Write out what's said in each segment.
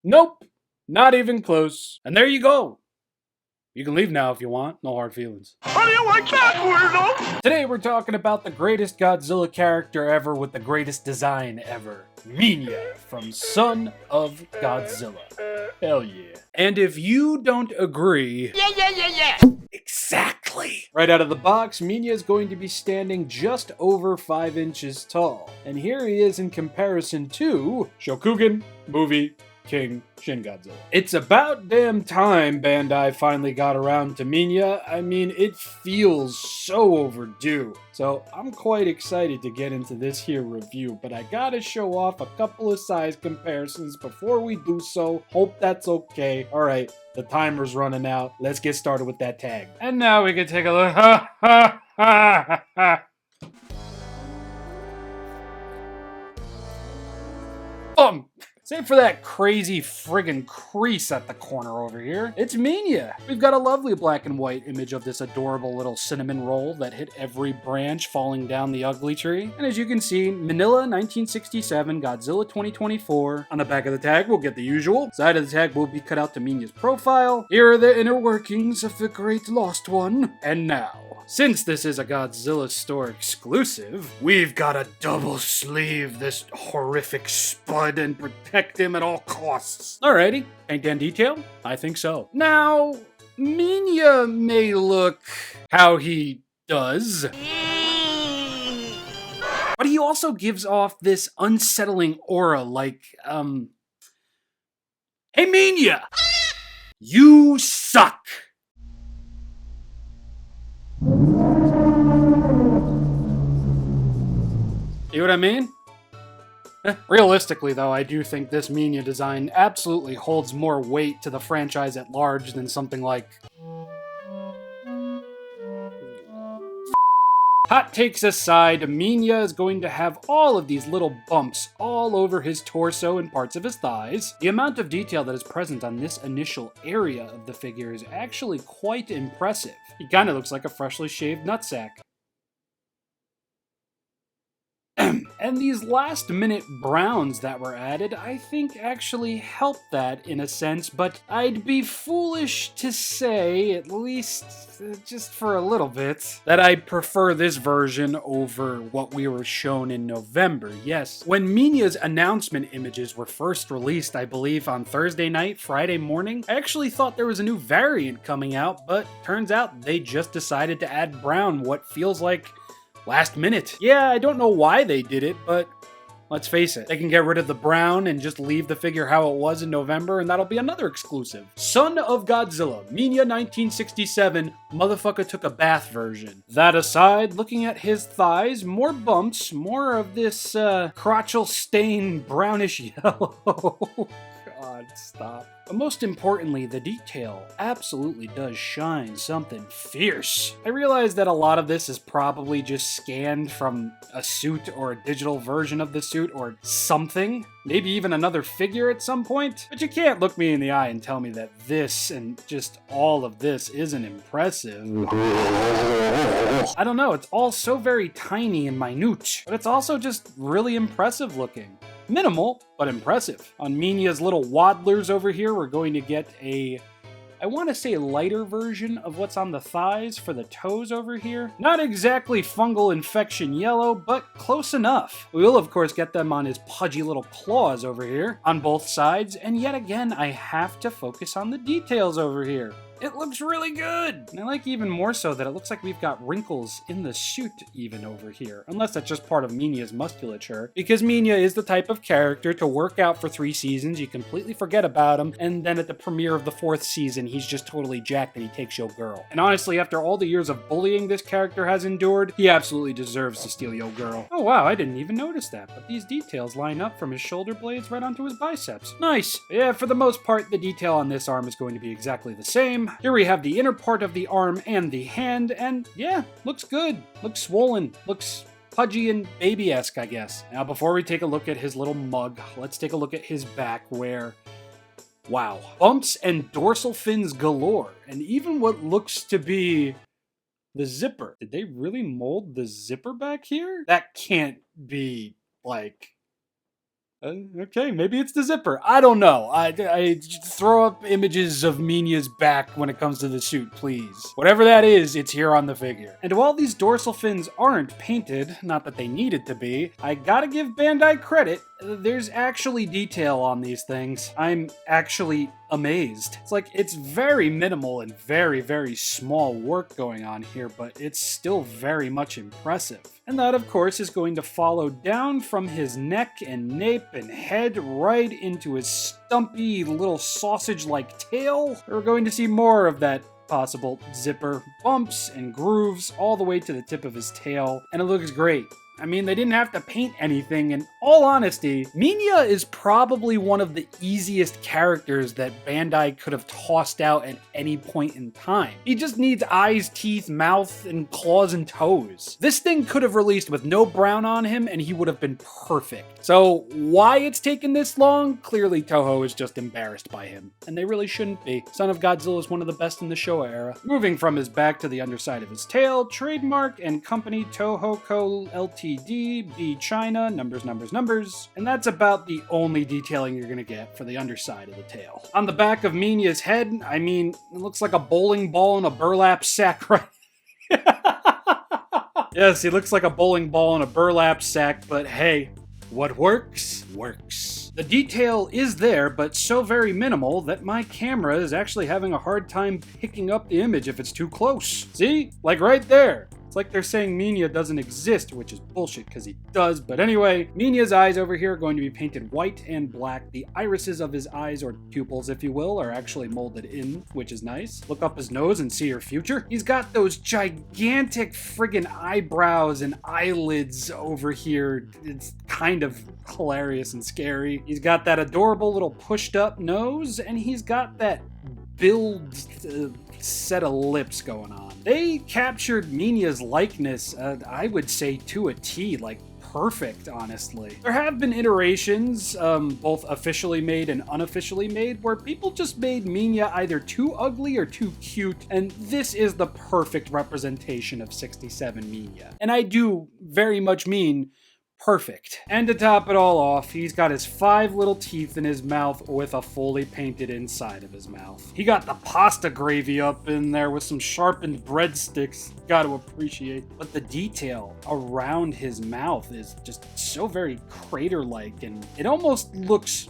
Nope, not even close. And there you go. You can leave now if you want, no hard feelings. How do you like that, weirdo? Today we're talking about the greatest Godzilla character ever with the greatest design ever. Minilla from Son of Godzilla. Hell yeah. And if you don't agree... Yeah. Exactly. Right out of the box, Minilla is going to be standing just over 5 inches tall. And here he is in comparison to Shokugan, movie, King, Shin Godzilla. It's about damn time Bandai finally got around to Minilla. I mean, it feels so overdue. So I'm quite excited to get into this here review, but I gotta show off a couple of size comparisons before we do so. Hope that's okay. Alright, the timer's running out. Let's get started with that tag. And now we can take a look. Ha ha ha ha. Save for that crazy friggin' crease at the corner over here. It's Minilla. We've got a lovely black and white image of this adorable little cinnamon roll that hit every branch falling down the ugly tree. And as you can see, Minilla 1967, Godzilla 2024. On the back of the tag, we'll get the usual. Side of the tag will be cut out to Mina's profile. Here are the inner workings of the great lost one. And now, since this is a Godzilla store exclusive, we've got to double sleeve this horrific spud and protect him at all costs. Alrighty, paint and detail? I think so. Now, Minilla may look how he does, but he also gives off this unsettling aura like, hey Minilla! You suck! See what I mean? Realistically, though, I do think this Minilla design absolutely holds more weight to the franchise at large than something like... Hot takes aside, Minilla is going to have all of these little bumps all over his torso and parts of his thighs. The amount of detail that is present on this initial area of the figure is actually quite impressive. He kinda looks like a freshly shaved nutsack. And these last minute browns that were added, I think actually help that in a sense, but I'd be foolish to say, at least just for a little bit, that I prefer this version over what we were shown in November. Yes, when Mina's announcement images were first released, I believe on Thursday night, Friday morning, I actually thought there was a new variant coming out, but turns out they just decided to add brown, what feels like last minute. Yeah, I don't know why they did it, but let's face it, they can get rid of the brown and just leave the figure how it was in November, and that'll be another exclusive. Son of Godzilla, Minilla 1967, motherfucker took a bath version. That aside, looking at his thighs, more bumps, more of this crotchal stain brownish yellow. God, stop. But most importantly, the detail absolutely does shine something fierce. I realize that a lot of this is probably just scanned from a suit or a digital version of the suit or something. Maybe even another figure at some point. But you can't look me in the eye and tell me that this and just all of this isn't impressive. I don't know, it's all so very tiny and minute, but it's also just really impressive looking. Minimal, but impressive. On Mina's little waddlers over here, we're going to get a, I want to say lighter version of what's on the thighs for the toes over here. Not exactly fungal infection yellow, but close enough. We will of course get them on his pudgy little claws over here on both sides, and yet again I have to focus on the details over here. It looks really good! And I like even more so that it looks like we've got wrinkles in the suit even over here. Unless that's just part of Mina's musculature. Because Minilla is the type of character to work out for 3 seasons, you completely forget about him, and then at the premiere of the 4th season, he's just totally jacked and he takes your girl. And honestly, after all the years of bullying this character has endured, he absolutely deserves to steal your girl. Oh wow, I didn't even notice that, but these details line up from his shoulder blades right onto his biceps. Nice! Yeah, for the most part, the detail on this arm is going to be exactly the same. Here we have the inner part of the arm and the hand, and yeah, looks good. Looks swollen. Looks pudgy and baby-esque, I guess. Now, before we take a look at his little mug, let's take a look at his back where, wow, bumps and dorsal fins galore, and even what looks to be the zipper. Did they really mold the zipper back here? That can't be, like, Okay, maybe it's the zipper. I don't know. I just throw up images of Minilla's back when it comes to the suit, please. Whatever that is, it's here on the figure. And while these dorsal fins aren't painted, not that they needed to be, I gotta give Bandai credit. There's actually detail on these things. I'm actually amazed. It's like, it's very minimal and very, very small work going on here, but it's still very much impressive. And that, of course, is going to follow down from his neck and nape and head right into his stumpy little sausage-like tail. We're going to see more of that possible zipper bumps and grooves all the way to the tip of his tail, and it looks great. I mean, they didn't have to paint anything. In all honesty, Minilla is probably one of the easiest characters that Bandai could have tossed out at any point in time. He just needs eyes, teeth, mouth, and claws and toes. This thing could have released with no brown on him and he would have been perfect. So why it's taken this long? Clearly Toho is just embarrassed by him. And they really shouldn't be. Son of Godzilla is one of the best in the Showa era. Moving from his back to the underside of his tail, trademark and company Toho Co. Ltd. B China, numbers, numbers, numbers. And that's about the only detailing you're gonna get for the underside of the tail. On the back of Minilla's head, I mean, it looks like a bowling ball in a burlap sack, right? Yes, he looks like a bowling ball in a burlap sack, but hey, what works, works. The detail is there, but so very minimal that my camera is actually having a hard time picking up the image if it's too close. See? Like right there. It's like they're saying Minilla doesn't exist, which is bullshit because he does. But anyway, Minilla's eyes over here are going to be painted white and black. The irises of his eyes, or pupils if you will, are actually molded in, which is nice. Look up his nose and see your future. He's got those gigantic friggin' eyebrows and eyelids over here. It's kind of hilarious and scary. He's got that adorable little pushed up nose, and he's got that build set of lips going on. They captured Minilla's likeness, I would say to a T, like perfect, honestly. There have been iterations, both officially made and unofficially made, where people just made Minilla either too ugly or too cute, and this is the perfect representation of 67 Minilla. And I do very much mean perfect. And to top it all off, he's got his 5 little teeth in his mouth with a fully painted inside of his mouth. He got the pasta gravy up in there with some sharpened breadsticks. Gotta appreciate. But the detail around his mouth is just so very crater-like, and it almost looks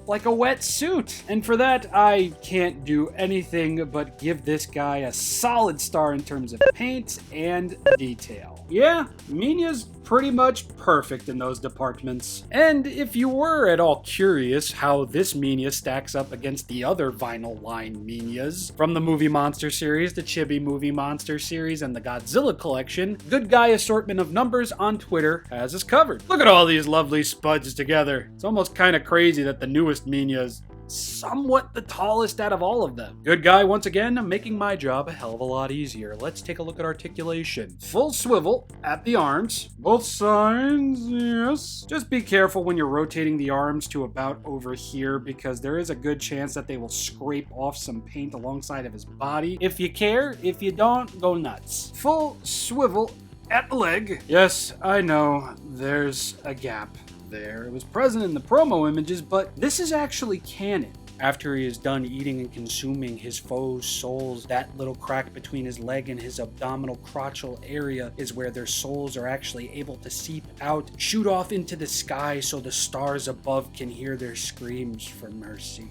like a wet suit. And for that, I can't do anything but give this guy a solid star in terms of paint and detail. Yeah, Minilla's pretty much perfect in those departments. And if you were at all curious how this Minilla stacks up against the other vinyl line Minillas from the Movie Monster series, the Chibi Movie Monster series, and the Godzilla collection, Good Guy Assortment of Numbers on Twitter has us covered. Look at all these lovely spuds together. It's almost kind of crazy that the newest Minilla is somewhat the tallest out of all of them. Good Guy, once again, making my job a hell of a lot easier. Let's take a look at articulation. Full swivel at the arms, both sides, yes. Just be careful when you're rotating the arms to about over here, because there is a good chance that they will scrape off some paint alongside of his body. If you care, if you don't, go nuts. Full swivel at the leg. Yes, I know, there's a gap there. It was present in the promo images, but this is actually canon. After he is done eating and consuming his foes' souls, that little crack between his leg and his abdominal crotchal area is where their souls are actually able to seep out, shoot off into the sky so the stars above can hear their screams for mercy.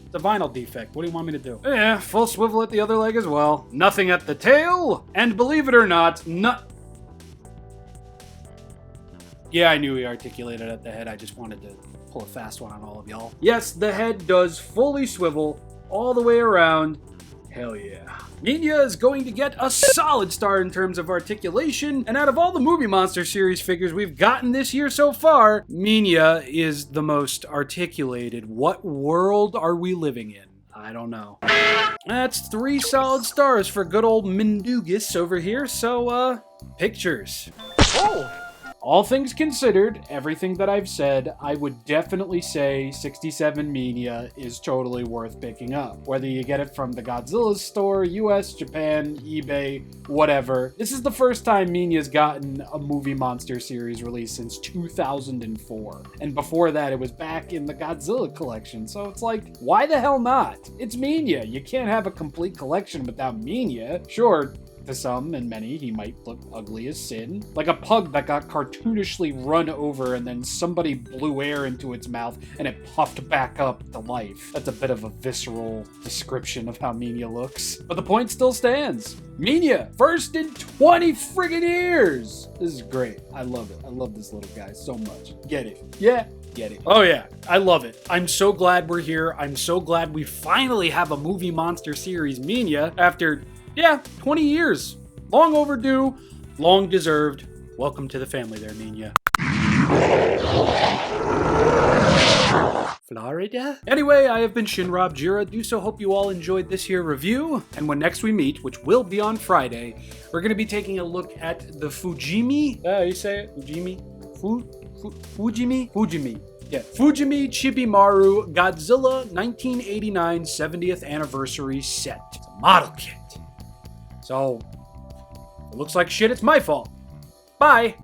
It's a vinyl defect. What do you want me to do? Yeah, full swivel at the other leg as well. Nothing at the tail. And believe it or not, yeah, I knew he articulated at the head. I just wanted to pull a fast one on all of y'all. Yes, the head does fully swivel all the way around. Hell yeah. Minilla is going to get a solid star in terms of articulation, and out of all the Movie Monster series figures we've gotten this year so far, Minilla is the most articulated. What world are we living in? I don't know. That's 3 solid stars for good old Mindugus over here, so, pictures. Oh! all things considered, everything that I've said, I would definitely say 67 Minilla is totally worth picking up. Whether you get it from the Godzilla store, US, Japan, eBay, whatever. This is the first time Mina's gotten a movie monster series release since 2004. And before that, it was back in the Godzilla collection. So it's like, why the hell not? It's Mina. You can't have a complete collection without Mina. Sure, to some and many, he might look ugly as sin. Like a pug that got cartoonishly run over and then somebody blew air into its mouth and it puffed back up to life. That's a bit of a visceral description of how Mina looks. But the point still stands. Mina, first in 20 friggin' years! This is great. I love it. I love this little guy so much. Get it? Yeah. Get it. Oh yeah, I love it. I'm so glad we're here. I'm so glad we finally have a movie monster series Mina after 20 years. Long overdue, long deserved. Welcome to the family there, Mina. Florida? Anyway, I have been ShinRobjira. Do so hope you all enjoyed this here review. And when next we meet, which will be on Friday, we're going to be taking a look at the Fujimi. You say it? Fujimi? Fujimi? Fujimi. Yeah. Fujimi Chibimaru Godzilla 1989 70th Anniversary Set. It's a model kit. So, it looks like shit, it's my fault. Bye!